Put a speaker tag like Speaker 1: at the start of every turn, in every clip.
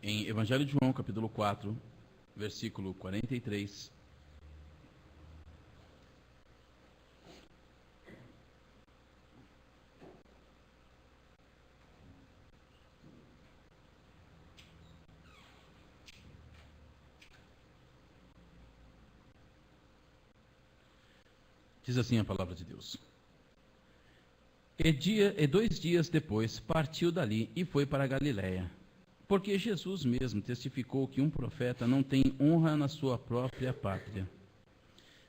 Speaker 1: Em Evangelho de João, capítulo 4, versículo 43. Diz assim a palavra de Deus. E 2 dias depois partiu dali e foi para a Galiléia, porque Jesus mesmo testificou que um profeta não tem honra na sua própria pátria.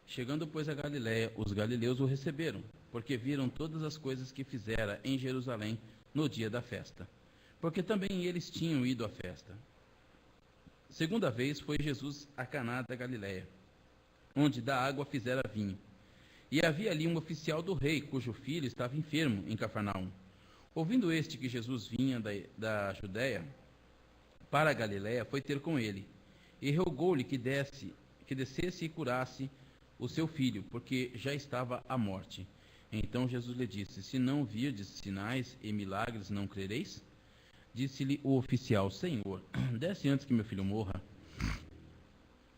Speaker 1: Chegando, pois, a Galiléia, os galileus o receberam, porque viram todas as coisas que fizera em Jerusalém no dia da festa, porque também eles tinham ido à festa. Segunda vez foi Jesus a Caná da Galiléia, onde da água fizera vinho. E havia ali um oficial do rei, cujo filho estava enfermo em Cafarnaum. Ouvindo este que Jesus vinha da Judéia para a Galiléia, foi ter com ele, e rogou-lhe que descesse e curasse o seu filho, porque já estava à morte. Então Jesus lhe disse: se não virdes sinais e milagres, não crereis? Disse-lhe o oficial: Senhor, desce antes que meu filho morra.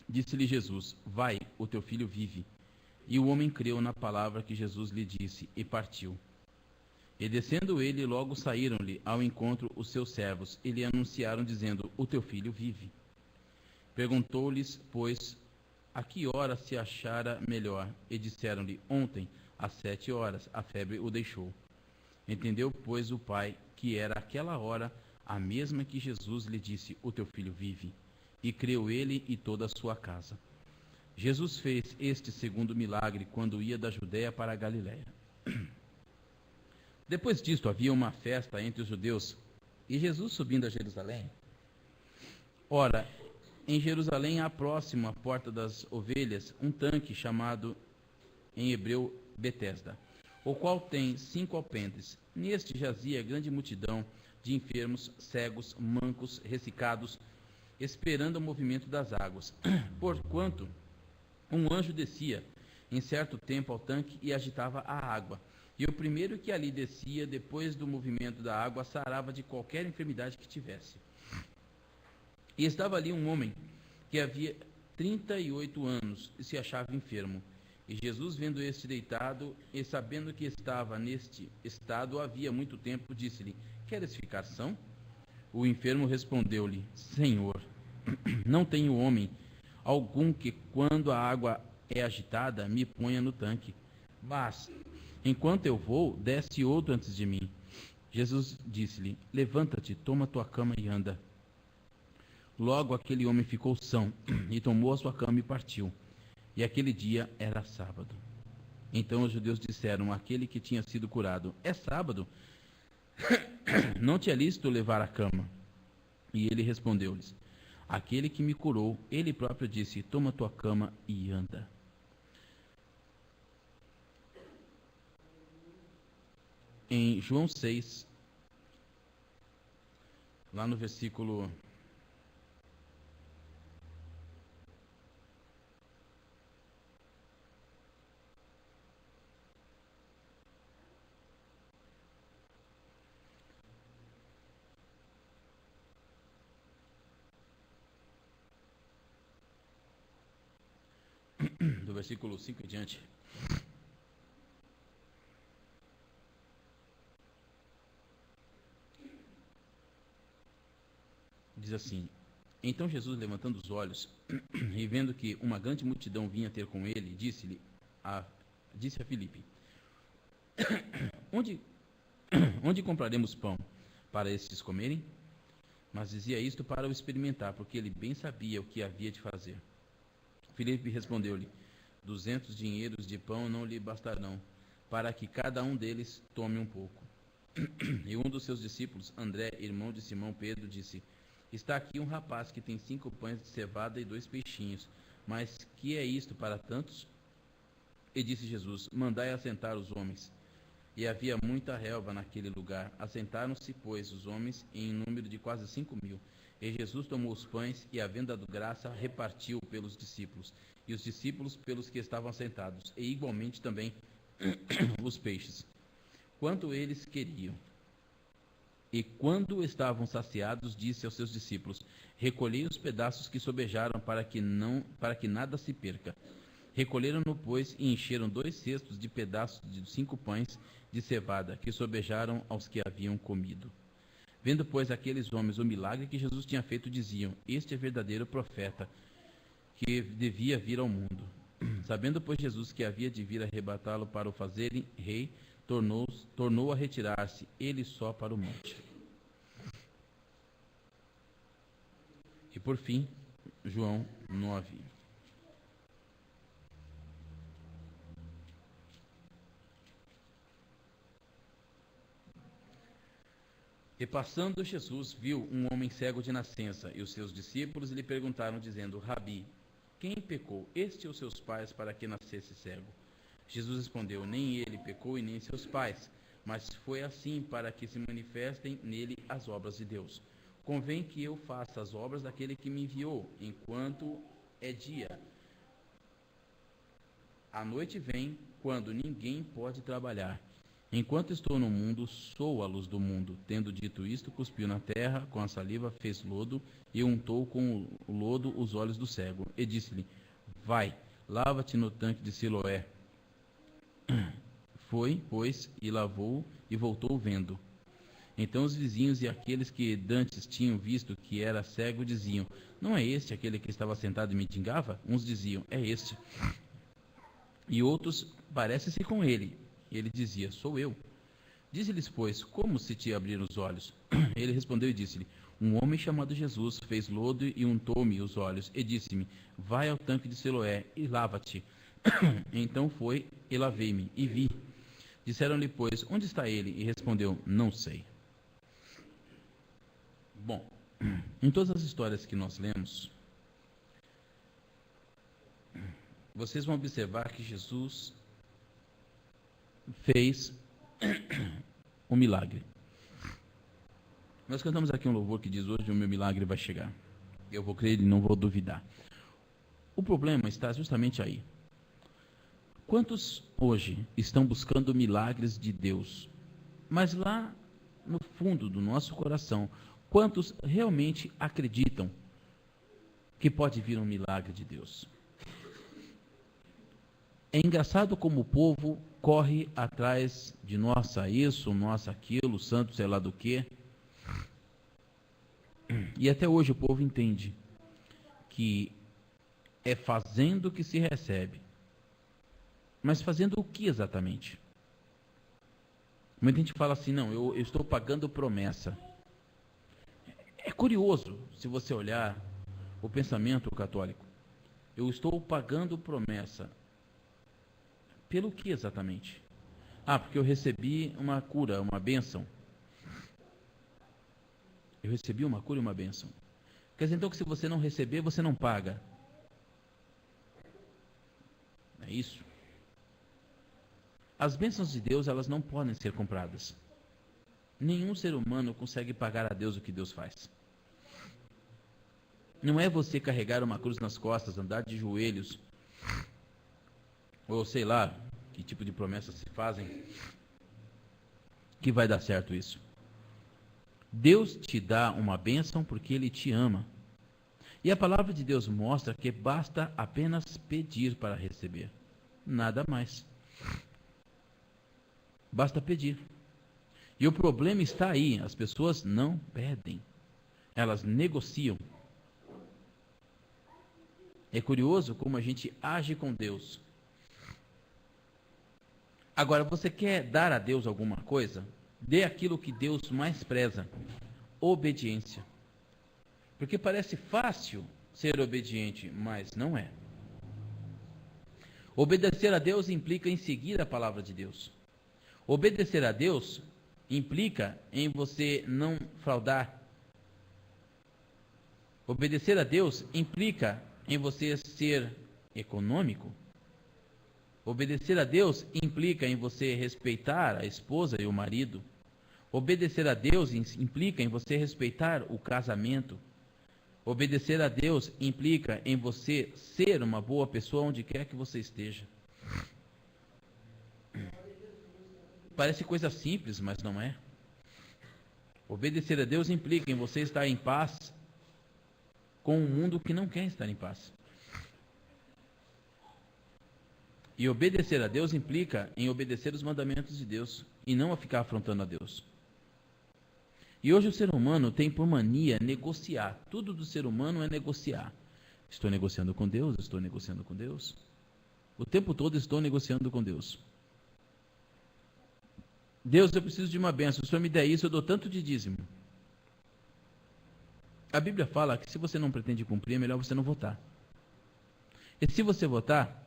Speaker 1: Disse-lhe Jesus: vai, o teu filho vive. E o homem creu na palavra que Jesus lhe disse, e partiu. E descendo ele, logo saíram-lhe ao encontro os seus servos, e lhe anunciaram, dizendo: o teu filho vive. Perguntou-lhes, pois, a que hora se achara melhor? E disseram-lhe: ontem, às 7 horas, a febre o deixou. Entendeu, pois, o pai que era aquela hora a mesma que Jesus lhe disse: o teu filho vive. E creu ele e toda a sua casa. Jesus fez este segundo milagre quando ia da Judéia para a Galiléia. Depois disto havia uma festa entre os judeus, e Jesus subindo a Jerusalém. Ora, em Jerusalém há próximo à porta das ovelhas um tanque chamado em hebreu Betesda, o qual tem 5 alpendres. Neste jazia grande multidão de enfermos, cegos, mancos, ressecados, esperando o movimento das águas. Porquanto um anjo descia em certo tempo ao tanque e agitava a água. E o primeiro que ali descia, depois do movimento da água, sarava de qualquer enfermidade que tivesse. E estava ali um homem que havia 38 anos e se achava enfermo. E Jesus, vendo este deitado e sabendo que estava neste estado havia muito tempo, disse-lhe: queres ficar são? O enfermo respondeu-lhe: Senhor, não tenho homem algum que, quando a água é agitada, me ponha no tanque. Mas, enquanto eu vou, desce outro antes de mim. Jesus disse-lhe: levanta-te, toma tua cama e anda. Logo aquele homem ficou são, e tomou a sua cama e partiu. E aquele dia era sábado. Então os judeus disseram àquele que tinha sido curado: é sábado, não te é lícito levar a cama. E ele respondeu-lhes: aquele que me curou, ele próprio disse: toma tua cama e anda. Em João 6, lá no versículo 5 em diante. Diz assim: então Jesus, levantando os olhos e vendo que uma grande multidão vinha ter com ele, disse a Filipe: onde compraremos pão para estes comerem? Mas dizia isto para o experimentar, porque ele bem sabia o que havia de fazer. Filipe respondeu-lhe: 200 dinheiros de pão não lhe bastarão, para que cada um deles tome um pouco. E um dos seus discípulos, André, irmão de Simão Pedro, disse: está aqui um rapaz que tem 5 pães de cevada e 2 peixinhos, mas que é isto para tantos? E disse Jesus: mandai assentar os homens. E havia muita relva naquele lugar. Assentaram-se, pois, os homens em número de quase 5.000. E Jesus tomou os pães e, havendo dado graça, repartiu pelos discípulos, e os discípulos pelos que estavam sentados, e igualmente também os peixes, quanto eles queriam. E quando estavam saciados, disse aos seus discípulos: recolhei os pedaços que sobejaram, para que nada se perca. Recolheram-no, pois, e encheram 2 cestos de pedaços de 5 pães de cevada, que sobejaram aos que haviam comido. Vendo, pois, aqueles homens o milagre que Jesus tinha feito, diziam: este é verdadeiro profeta, que devia vir ao mundo. Sabendo, pois, Jesus que havia de vir arrebatá-lo para o fazerem rei, tornou a retirar-se, ele só, para o monte. E por fim, João 9. E passando Jesus, viu um homem cego de nascença, e os seus discípulos lhe perguntaram, dizendo: Rabi, quem pecou, este ou seus pais, para que nascesse cego? Jesus respondeu: nem ele pecou e nem seus pais, mas foi assim para que se manifestem nele as obras de Deus. Convém que eu faça as obras daquele que me enviou, enquanto é dia. A noite vem, quando ninguém pode trabalhar. Enquanto estou no mundo, sou a luz do mundo. Tendo dito isto, cuspiu na terra, com a saliva fez lodo, e untou com o lodo os olhos do cego. E disse-lhe: vai, lava-te no tanque de Siloé. Foi, pois, e lavou, e voltou vendo. Então os vizinhos e aqueles que dantes tinham visto que era cego diziam: não é este aquele que estava sentado e mendigava? Uns diziam: é este. E outros: parece-se com ele. E ele dizia: sou eu. Disse-lhes, pois: como se te abriram os olhos? Ele respondeu e disse-lhe: um homem chamado Jesus fez lodo e untou-me os olhos, e disse-me: vai ao tanque de Siloé e lava-te. Então foi e lavei-me, e vi. Disseram-lhe, pois: onde está ele? E respondeu: não sei. Bom, em todas as histórias que nós lemos, vocês vão observar que Jesus fez um milagre. Nós cantamos aqui um louvor que diz: hoje o meu milagre vai chegar. Eu vou crer e não vou duvidar. O problema está justamente aí. Quantos hoje estão buscando milagres de Deus? Mas lá no fundo do nosso coração, quantos realmente acreditam que pode vir um milagre de Deus? É engraçado como o povo corre atrás de nossa isso, nossa aquilo, santo sei lá do que. E até hoje o povo entende que é fazendo que se recebe. Mas fazendo o que exatamente? Muita gente fala assim: não, eu estou pagando promessa. É curioso, se você olhar o pensamento católico. Eu estou pagando promessa. Pelo que exatamente? Ah, porque eu recebi uma cura, uma bênção. Eu recebi uma cura e uma bênção. Quer dizer, então, que se você não receber, você não paga. É isso? As bênçãos de Deus, elas não podem ser compradas. Nenhum ser humano consegue pagar a Deus o que Deus faz. Não é você carregar uma cruz nas costas, andar de joelhos, ou sei lá, que tipo de promessas se fazem, que vai dar certo isso. Deus te dá uma bênção porque Ele te ama. E a palavra de Deus mostra que basta apenas pedir para receber. Nada mais. Basta pedir. E o problema está aí, as pessoas não pedem. Elas negociam. É curioso como a gente age com Deus. Agora, você quer dar a Deus alguma coisa? Dê aquilo que Deus mais preza: obediência. Porque parece fácil ser obediente, mas não é. Obedecer a Deus implica em seguir a palavra de Deus. Obedecer a Deus implica em você não fraudar. Obedecer a Deus implica em você ser econômico. Obedecer a Deus implica em você respeitar a esposa e o marido. Obedecer a Deus implica em você respeitar o casamento. Obedecer a Deus implica em você ser uma boa pessoa onde quer que você esteja. Parece coisa simples, mas não é. Obedecer a Deus implica em você estar em paz com um mundo que não quer estar em paz. E obedecer a Deus implica em obedecer os mandamentos de Deus e não a ficar afrontando a Deus. E hoje o ser humano tem por mania negociar. Tudo do ser humano é negociar. Estou negociando com Deus, estou negociando com Deus. O tempo todo estou negociando com Deus. Deus, eu preciso de uma bênção. Se o Senhor me der isso, eu dou tanto de dízimo. A Bíblia fala que se você não pretende cumprir, é melhor você não votar. E se você votar,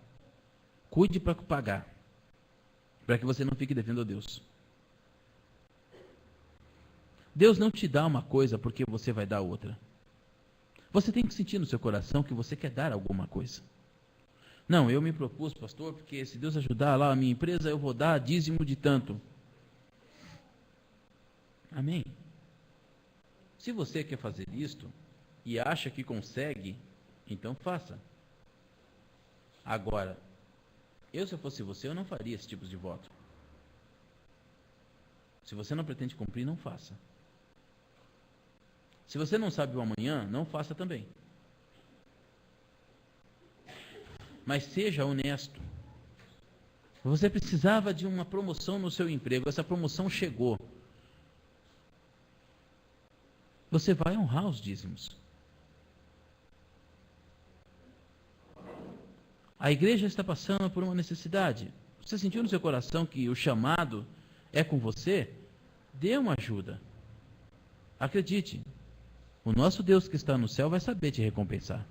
Speaker 1: cuide para pagar. Para que você não fique devendo a Deus. Deus não te dá uma coisa porque você vai dar outra. Você tem que sentir no seu coração que você quer dar alguma coisa. Não, eu me propus, pastor, porque se Deus ajudar lá a minha empresa, eu vou dar dízimo de tanto. Amém? Se você quer fazer isto e acha que consegue, então faça. Agora, se eu fosse você, eu não faria esse tipo de voto. Se você não pretende cumprir, não faça. Se você não sabe o amanhã, não faça também. Mas seja honesto. Você precisava de uma promoção no seu emprego, essa promoção chegou. Você vai honrar os dízimos. A igreja está passando por uma necessidade. Você sentiu no seu coração que o chamado é com você? Dê uma ajuda. Acredite. O nosso Deus que está no céu vai saber te recompensar.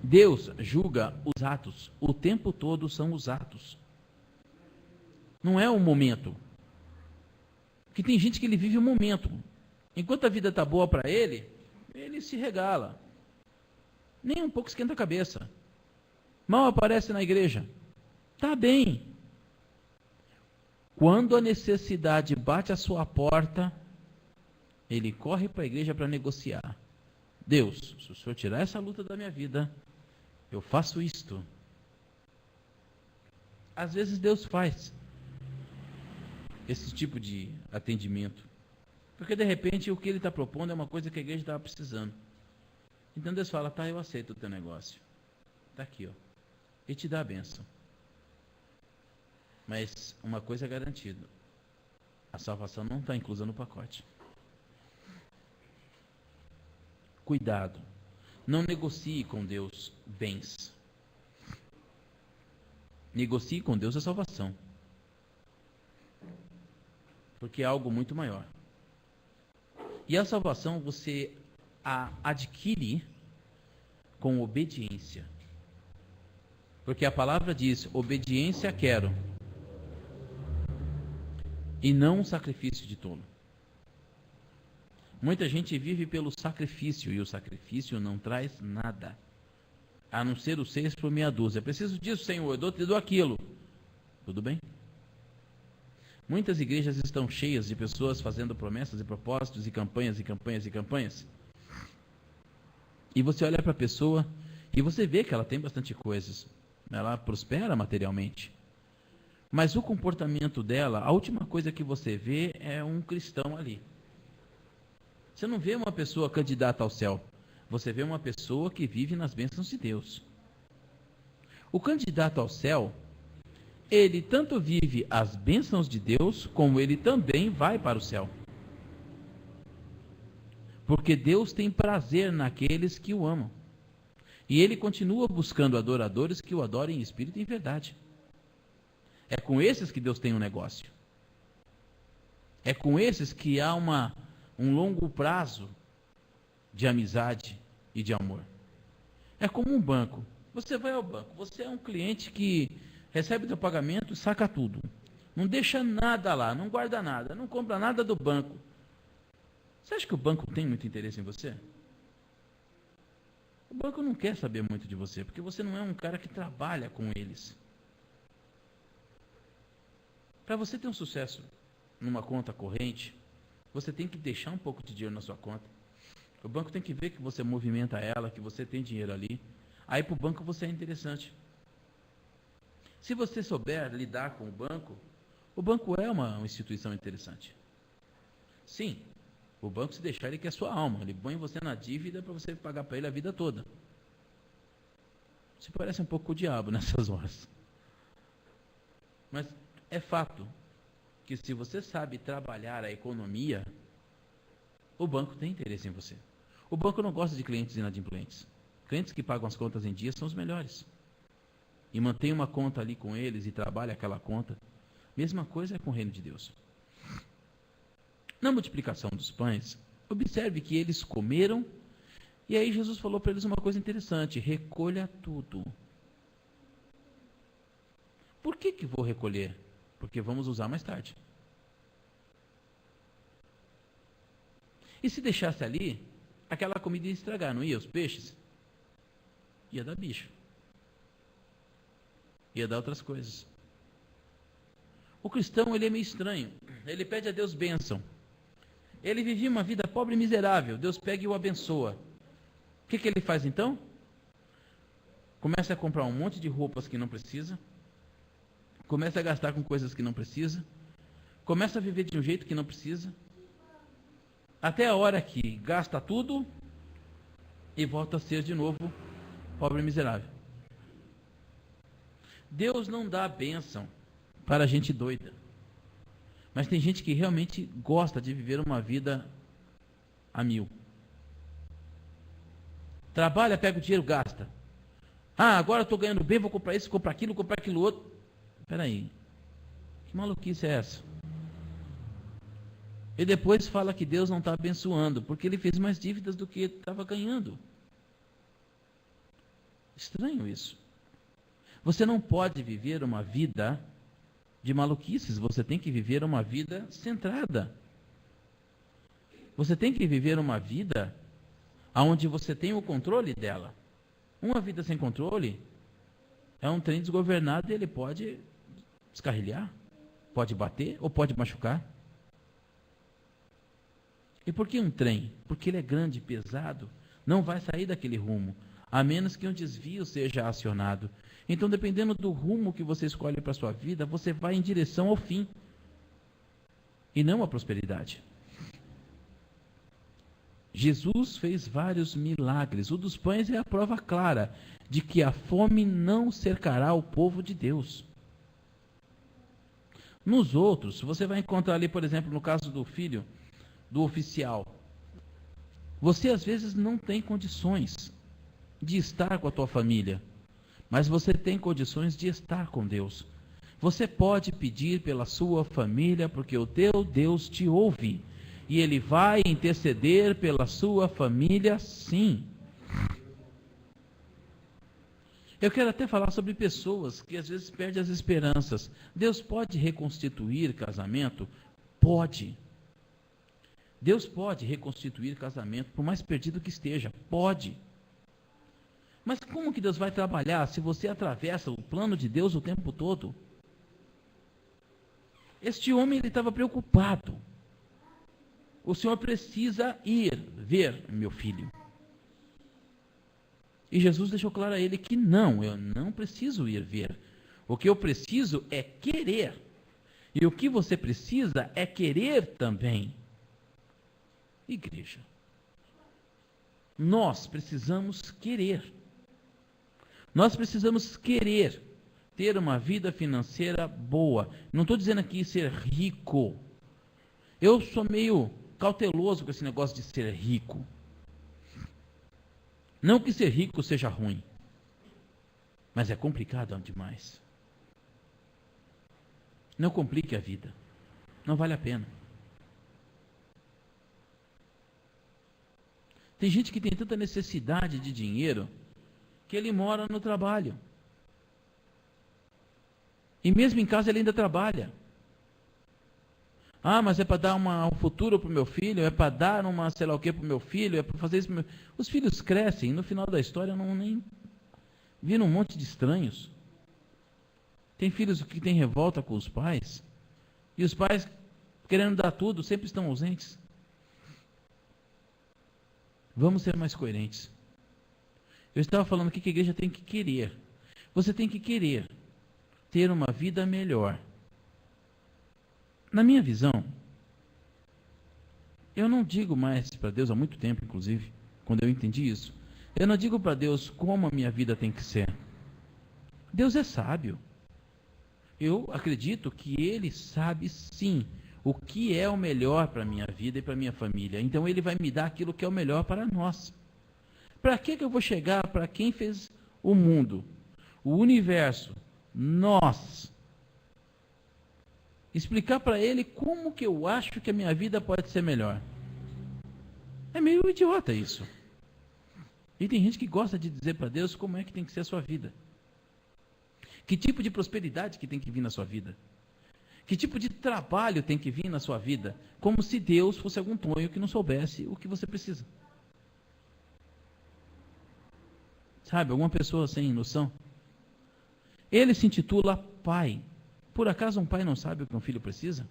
Speaker 1: Deus julga os atos. O tempo todo são os atos. Não é o momento. Porque tem gente que ele vive o momento. Enquanto a vida está boa para ele, ele se regala. Nem um pouco esquenta a cabeça. Mal aparece na igreja. Está bem. Quando a necessidade bate à sua porta, ele corre para a igreja para negociar. Deus, se o Senhor tirar essa luta da minha vida, eu faço isto. Às vezes Deus faz esse tipo de atendimento. Porque de repente o que ele está propondo é uma coisa que a igreja estava precisando. Então Deus fala, tá, eu aceito o teu negócio. Está aqui, ó. E te dá a bênção. Mas uma coisa é garantida. A salvação não está inclusa no pacote. Cuidado. Não negocie com Deus bens. Negocie com Deus a salvação. Porque é algo muito maior. E a salvação você a adquire com obediência. Porque a palavra diz, obediência quero. E não um sacrifício de tolo. Muita gente vive pelo sacrifício, e o sacrifício não traz nada. A não ser o 6 por meia dúzia. Preciso disso, Senhor, eu te dou aquilo. Tudo bem? Muitas igrejas estão cheias de pessoas fazendo promessas e propósitos, e campanhas, e campanhas, e campanhas. E você olha para a pessoa, e você vê que ela tem bastante coisas. Ela prospera materialmente. Mas o comportamento dela, a última coisa que você vê é um cristão ali. Você não vê uma pessoa candidata ao céu. Você vê uma pessoa que vive nas bênçãos de Deus. O candidato ao céu, ele tanto vive as bênçãos de Deus, como ele também vai para o céu. Porque Deus tem prazer naqueles que o amam. E ele continua buscando adoradores que o adorem em espírito e em verdade. É com esses que Deus tem um negócio. É com esses que há um longo prazo de amizade e de amor. É como um banco. Você vai ao banco, você é um cliente que recebe o pagamento e saca tudo. Não deixa nada lá, não guarda nada, não compra nada do banco. Você acha que o banco tem muito interesse em você? O banco não quer saber muito de você, porque você não é um cara que trabalha com eles. Para você ter um sucesso numa conta corrente, você tem que deixar um pouco de dinheiro na sua conta. O banco tem que ver que você movimenta ela, que você tem dinheiro ali. Aí para o banco você é interessante. Se você souber lidar com o banco é uma instituição interessante. Sim, o banco, se deixar, ele quer sua alma. Ele põe você na dívida para você pagar para ele a vida toda. Se parece um pouco com o diabo nessas horas. Mas é fato que se você sabe trabalhar a economia, o banco tem interesse em você. O banco não gosta de clientes inadimplentes. Clientes que pagam as contas em dia são os melhores. E mantém uma conta ali com eles e trabalha aquela conta. Mesma coisa é com o reino de Deus. Na multiplicação dos pães, observe que eles comeram, e aí Jesus falou para eles uma coisa interessante: recolha tudo. Por que vou recolher? Porque vamos usar mais tarde. E se deixasse ali, aquela comida ia estragar, não ia? Os peixes? Ia dar bicho. Ia dar outras coisas. O cristão, ele é meio estranho. Ele pede a Deus bênção. Ele vivia uma vida pobre e miserável. Deus pega e o abençoa. O que ele faz então? Começa a comprar um monte de roupas que não precisa. Começa a gastar com coisas que não precisa. Começa a viver de um jeito que não precisa. Até a hora que gasta tudo e volta a ser de novo pobre e miserável. Deus não dá bênção para gente doida. Mas tem gente que realmente gosta de viver uma vida a mil. Trabalha, pega o dinheiro, gasta. Ah, agora eu estou ganhando bem, vou comprar isso, comprar aquilo outro. Espera aí. Que maluquice é essa? E depois fala que Deus não está abençoando, porque ele fez mais dívidas do que ele estava ganhando. Estranho isso. Você não pode viver uma vida de maluquices, você tem que viver uma vida centrada. Você tem que viver uma vida onde você tem o controle dela. Uma vida sem controle é um trem desgovernado e ele pode descarrilhar, pode bater ou pode machucar. E por que um trem? Porque ele é grande, pesado, não vai sair daquele rumo, a menos que um desvio seja acionado. Então, dependendo do rumo que você escolhe para a sua vida, você vai em direção ao fim, e não à prosperidade. Jesus fez vários milagres. O dos pães é a prova clara de que a fome não cercará o povo de Deus. Nos outros, você vai encontrar ali, por exemplo, no caso do filho do oficial, você às vezes não tem condições de estar com a tua família, mas você tem condições de estar com Deus. Você pode pedir pela sua família, porque o teu Deus te ouve, e Ele vai interceder pela sua família, sim. Eu quero até falar sobre pessoas que às vezes perdem as esperanças. Deus pode reconstituir casamento? Pode. Deus pode reconstituir casamento, por mais perdido que esteja, pode. Mas como que Deus vai trabalhar se você atravessa o plano de Deus o tempo todo? Este homem, ele estava preocupado. O Senhor precisa ir ver meu filho. E Jesus deixou claro a ele que não, eu não preciso ir ver. O que eu preciso é querer. E o que você precisa é querer também. Igreja, nós precisamos querer. Nós precisamos querer ter uma vida financeira boa. Não estou dizendo aqui ser rico. Eu sou meio cauteloso com esse negócio de ser rico. Não que ser rico seja ruim, mas é complicado demais. Não complique a vida. Não vale a pena. Tem gente que tem tanta necessidade de dinheiro que ele mora no trabalho. E mesmo em casa ele ainda trabalha. Ah, mas é para dar um futuro para o meu filho, é para dar uma sei lá o que para o meu filho, é para fazer isso. Os filhos crescem e no final da história não nem viram um monte de estranhos. Tem filhos que têm revolta com os pais, e os pais, querendo dar tudo, sempre estão ausentes. Vamos ser mais coerentes. Eu estava falando aqui que a igreja tem que querer. Você tem que querer ter uma vida melhor. Na minha visão, Eu não digo mais para Deus há muito tempo, inclusive, quando eu entendi isso. Eu não digo para Deus como a minha vida tem que ser. Deus é sábio. Eu acredito que Ele sabe sim o que é o melhor para a minha vida e para a minha família. Então Ele vai me dar aquilo que é o melhor para nós. Para que eu vou chegar para quem fez o mundo, o universo, nós? Explicar para Ele como que eu acho que a minha vida pode ser melhor. É meio idiota isso. E tem gente que gosta de dizer para Deus como é que tem que ser a sua vida. Que tipo de prosperidade que tem que vir na sua vida? Que tipo de trabalho tem que vir na sua vida? Como se Deus fosse algum tonho que não soubesse o que você precisa. Sabe, alguma pessoa sem noção? Ele se intitula pai. Por acaso um pai não sabe o que um filho precisa?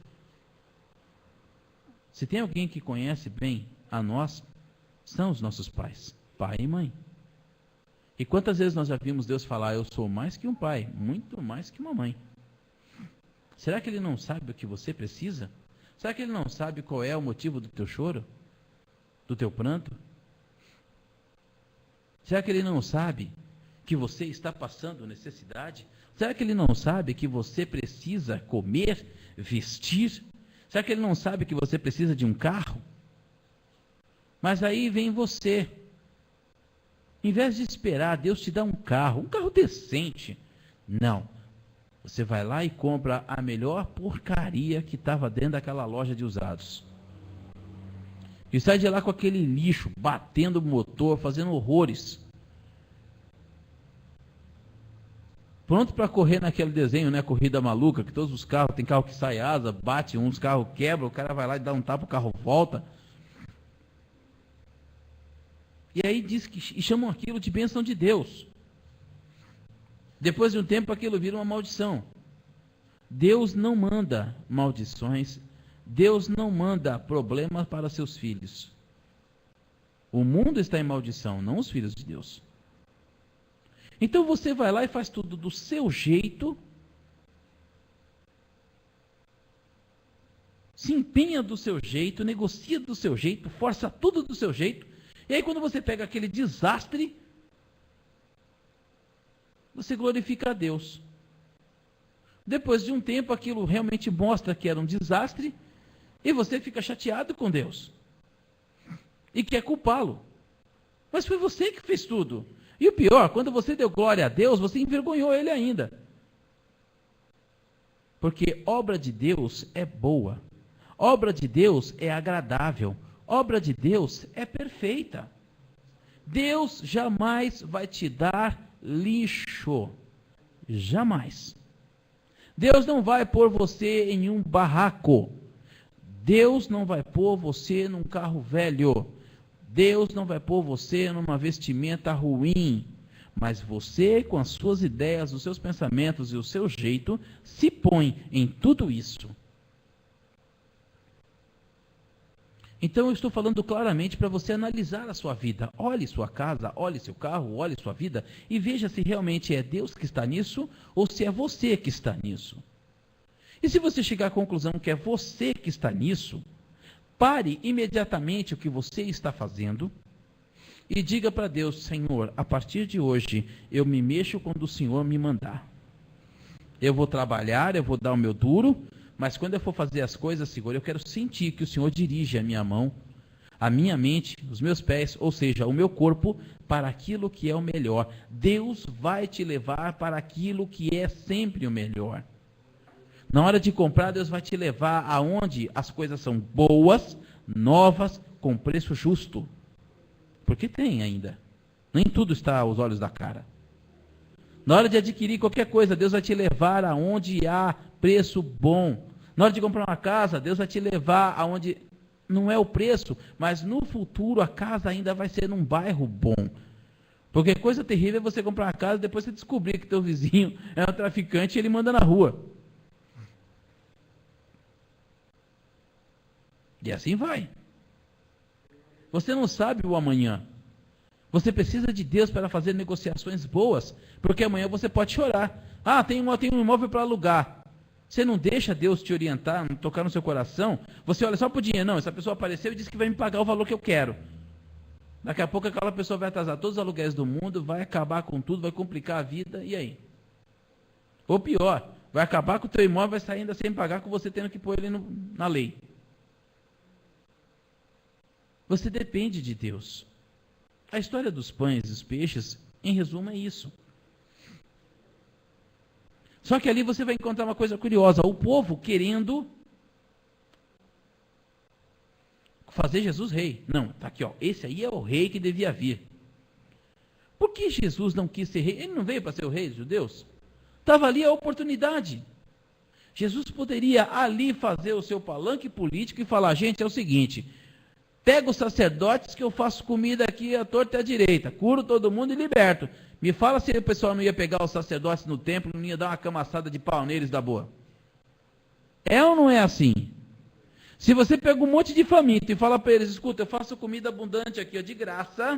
Speaker 1: Se tem alguém que conhece bem a nós, são os nossos pais, pai e mãe. E quantas vezes nós já vimos Deus falar, eu sou mais que um pai, muito mais que uma mãe. Será que Ele não sabe o que você precisa? Será que Ele não sabe qual é o motivo do teu choro? Do teu pranto? Será que Ele não sabe que você está passando necessidade? Será que Ele não sabe que você precisa comer, vestir? Será que Ele não sabe que você precisa de um carro? Mas aí vem você. Em vez de esperar Deus te dar um carro decente. Não. Você vai lá e compra a melhor porcaria que estava dentro daquela loja de usados. E sai de lá com aquele lixo, batendo o motor, fazendo horrores. Pronto para correr naquele desenho, né? Corrida maluca, que todos os carros, tem carro que sai asa, bate, uns carros quebram, o cara vai lá e dá um tapa, o carro volta. E aí diz que, e chamam aquilo de bênção de Deus. Depois de um tempo aquilo vira uma maldição. Deus não manda maldições, Deus não manda problemas para seus filhos. O mundo está em maldição, não os filhos de Deus. Então você vai lá e faz tudo do seu jeito, se empenha do seu jeito, negocia do seu jeito, força tudo do seu jeito, e aí quando você pega aquele desastre, você glorifica a Deus. Depois de um tempo, aquilo realmente mostra que era um desastre, e você fica chateado com Deus. E quer culpá-lo. Mas foi você que fez tudo. E o pior, quando você deu glória a Deus, você envergonhou Ele ainda. Porque obra de Deus é boa. Obra de Deus é agradável. Obra de Deus é perfeita. Deus jamais vai te dar lixo. Jamais. Deus não vai pôr você em um barraco. Deus não vai pôr você num carro velho. Deus não vai pôr você numa vestimenta ruim. Mas você, com as suas ideias, os seus pensamentos e o seu jeito, se põe em tudo isso. Então eu estou falando claramente para você analisar a sua vida. Olhe sua casa, olhe seu carro, olhe sua vida e veja se realmente é Deus que está nisso ou se é você que está nisso. E se você chegar à conclusão que é você que está nisso, pare imediatamente o que você está fazendo e diga para Deus, Senhor, a partir de hoje eu me mexo quando o Senhor me mandar. Eu vou trabalhar, eu vou dar o meu duro, mas quando eu for fazer as coisas, Senhor, eu quero sentir que o Senhor dirige a minha mão, a minha mente, os meus pés, ou seja, o meu corpo, para aquilo que é o melhor. Deus vai te levar para aquilo que é sempre o melhor. Na hora de comprar, Deus vai te levar aonde as coisas são boas, novas, com preço justo. Porque tem ainda. Nem tudo está aos olhos da cara. Na hora de adquirir qualquer coisa, Deus vai te levar aonde há preço bom. Na hora de comprar uma casa, Deus vai te levar aonde não é o preço, mas no futuro a casa ainda vai ser num bairro bom. Porque coisa terrível é você comprar uma casa e depois você descobrir que teu vizinho é um traficante e ele manda na rua. E assim vai. Você não sabe o amanhã. Você precisa de Deus para fazer negociações boas, porque amanhã você pode chorar. Ah, tem um imóvel para alugar. Você não deixa Deus te orientar, não tocar no seu coração. Você olha só para o dinheiro. Não, essa pessoa apareceu e disse que vai me pagar o valor que eu quero. Daqui a pouco aquela pessoa vai atrasar todos os aluguéis do mundo, vai acabar com tudo, vai complicar a vida, e aí? Ou pior, vai acabar com o teu imóvel, vai sair ainda sem pagar, com você tendo que pôr ele na lei. Você depende de Deus. A história dos pães e dos peixes, em resumo, é isso. Só que ali você vai encontrar uma coisa curiosa, o povo querendo fazer Jesus rei. Não, tá aqui, ó, esse aí é o rei que devia vir. Por que Jesus não quis ser rei? Ele não veio para ser o rei dos judeus? Estava ali a oportunidade. Jesus poderia ali fazer o seu palanque político e falar, gente, é o seguinte, pega os sacerdotes que eu faço comida aqui à torta e à direita, curo todo mundo e liberto. Me fala se o pessoal não ia pegar os sacerdotes no templo, não ia dar uma camaçada de pau neles da boa. É ou não é assim? Se você pega um monte de faminto e fala para eles, escuta, eu faço comida abundante aqui, ó, de graça,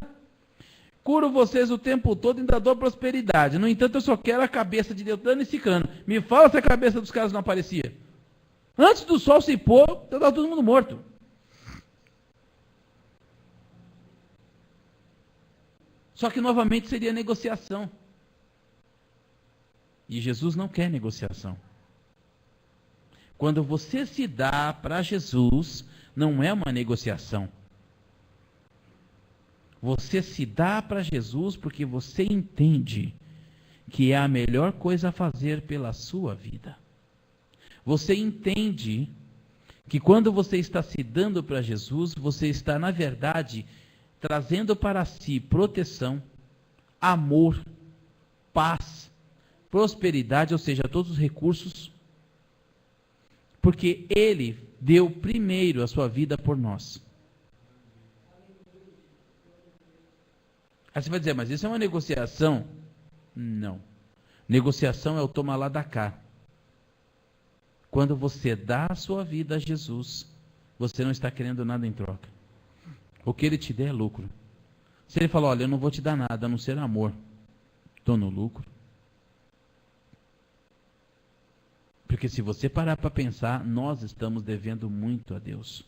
Speaker 1: curo vocês o tempo todo e ainda dou prosperidade. No entanto, eu só quero a cabeça de Deus dando esse cano. Me fala se a cabeça dos caras não aparecia. Antes do sol se pôr, estava todo mundo morto. Só que novamente seria negociação. E Jesus não quer negociação. Quando você se dá para Jesus, não é uma negociação. Você se dá para Jesus porque você entende que é a melhor coisa a fazer pela sua vida. Você entende que quando você está se dando para Jesus, você está, na verdade, trazendo para si proteção, amor, paz, prosperidade, ou seja, todos os recursos, porque Ele deu primeiro a sua vida por nós. Aí você vai dizer, mas isso é uma negociação? Não. Negociação é o toma lá da cá. Quando você dá a sua vida a Jesus, você não está querendo nada em troca. O que Ele te der é lucro. Se Ele falar, olha, eu não vou te dar nada, a não ser amor, estou no lucro. Porque se você parar para pensar, nós estamos devendo muito a Deus.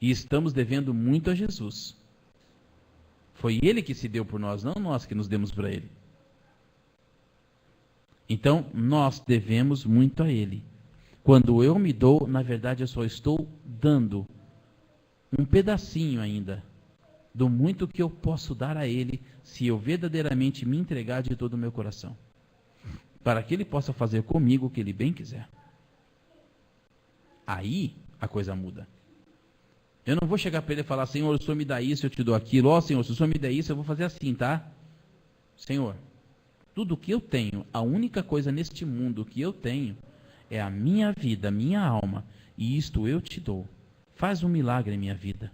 Speaker 1: E estamos devendo muito a Jesus. Foi Ele que se deu por nós, não nós que nos demos para Ele. Então, nós devemos muito a Ele. Quando eu me dou, na verdade eu só estou dando um pedacinho ainda do muito que eu posso dar a Ele, se eu verdadeiramente me entregar de todo o meu coração, para que Ele possa fazer comigo o que Ele bem quiser. Aí a coisa muda. Eu não vou chegar para Ele e falar, Senhor, o Senhor me dá isso, eu te dou aquilo. Ó, Senhor, se o Senhor me der isso, eu vou fazer assim, tá? Senhor, tudo que eu tenho, a única coisa neste mundo que eu tenho, é a minha vida, a minha alma, e isto eu te dou. Faz um milagre em minha vida.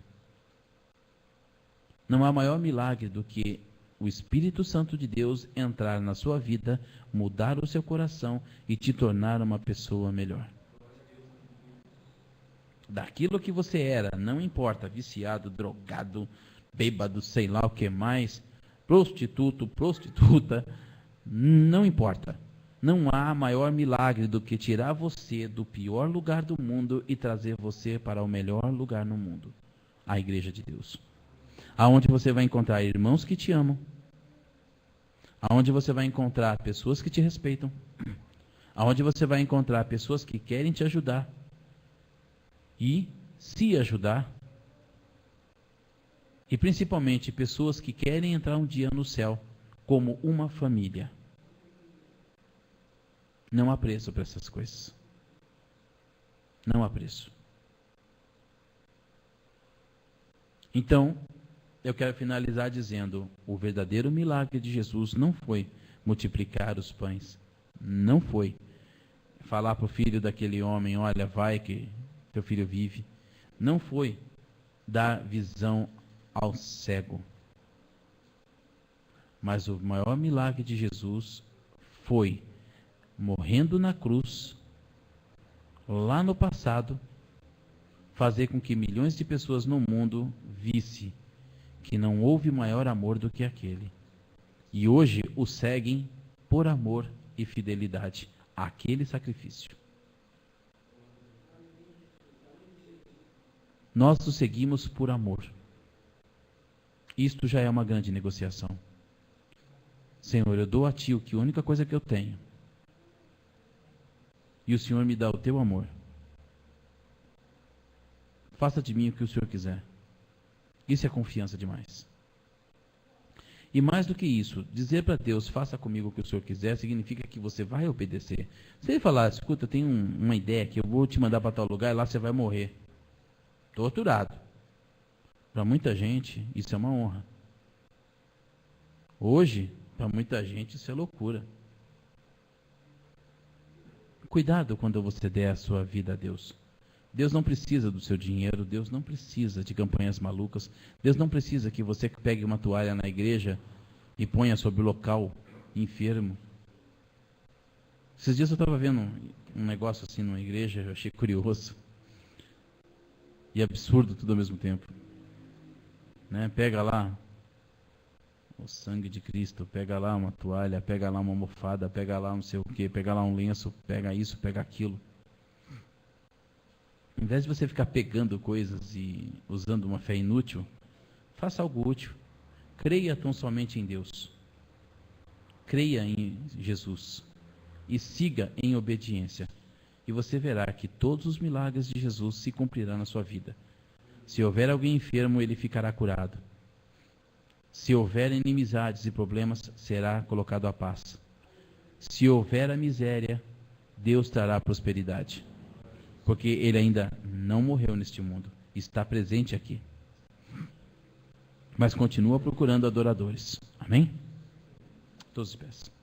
Speaker 1: Não há maior milagre do que o Espírito Santo de Deus entrar na sua vida, mudar o seu coração e te tornar uma pessoa melhor. Daquilo que você era, não importa, viciado, drogado, bêbado, sei lá o que mais, prostituto, prostituta, não importa. Não há maior milagre do que tirar você do pior lugar do mundo e trazer você para o melhor lugar no mundo, a Igreja de Deus. Aonde você vai encontrar irmãos que te amam, aonde você vai encontrar pessoas que te respeitam, aonde você vai encontrar pessoas que querem te ajudar e se ajudar, e principalmente pessoas que querem entrar um dia no céu como uma família. Não há preço para essas coisas. Não há preço. Então, eu quero finalizar dizendo, o verdadeiro milagre de Jesus não foi multiplicar os pães. Não foi falar para o filho daquele homem, olha, vai que teu filho vive. Não foi dar visão ao cego. Mas o maior milagre de Jesus foi morrendo na cruz, lá no passado, fazer com que milhões de pessoas no mundo vissem que não houve maior amor do que aquele. E hoje o seguem por amor e fidelidade àquele sacrifício. Nós o seguimos por amor. Isto já é uma grande negociação. Senhor, eu dou a Ti a única coisa que eu tenho. E o Senhor me dá o Teu amor. Faça de mim o que o Senhor quiser. Isso é confiança demais. E mais do que isso, dizer para Deus, faça comigo o que o Senhor quiser, significa que você vai obedecer. Se ele falar, escuta, eu tenho uma ideia que eu vou te mandar para tal lugar e lá você vai morrer. Torturado. Para muita gente, isso é uma honra. Hoje, para muita gente, isso é loucura. Cuidado quando você der a sua vida a Deus. Deus não precisa do seu dinheiro, Deus não precisa de campanhas malucas, Deus não precisa que você pegue uma toalha na igreja e ponha sobre o local enfermo. Esses dias eu estava vendo um negócio assim numa igreja, eu achei curioso e absurdo tudo ao mesmo tempo. Né? Pega lá o sangue de Cristo, pega lá uma toalha, pega lá uma almofada, pega lá não sei o que, pega lá um lenço, pega isso, pega aquilo. Em vez de você ficar pegando coisas e usando uma fé inútil, faça algo útil. Creia tão somente em Deus. Creia em Jesus. E siga em obediência. E você verá que todos os milagres de Jesus se cumprirão na sua vida. Se houver alguém enfermo, ele ficará curado. Se houver inimizades e problemas, será colocado a paz. Se houver a miséria, Deus trará prosperidade. Porque ele ainda não morreu neste mundo, está presente aqui. Mas continua procurando adoradores. Amém? Todos os pés.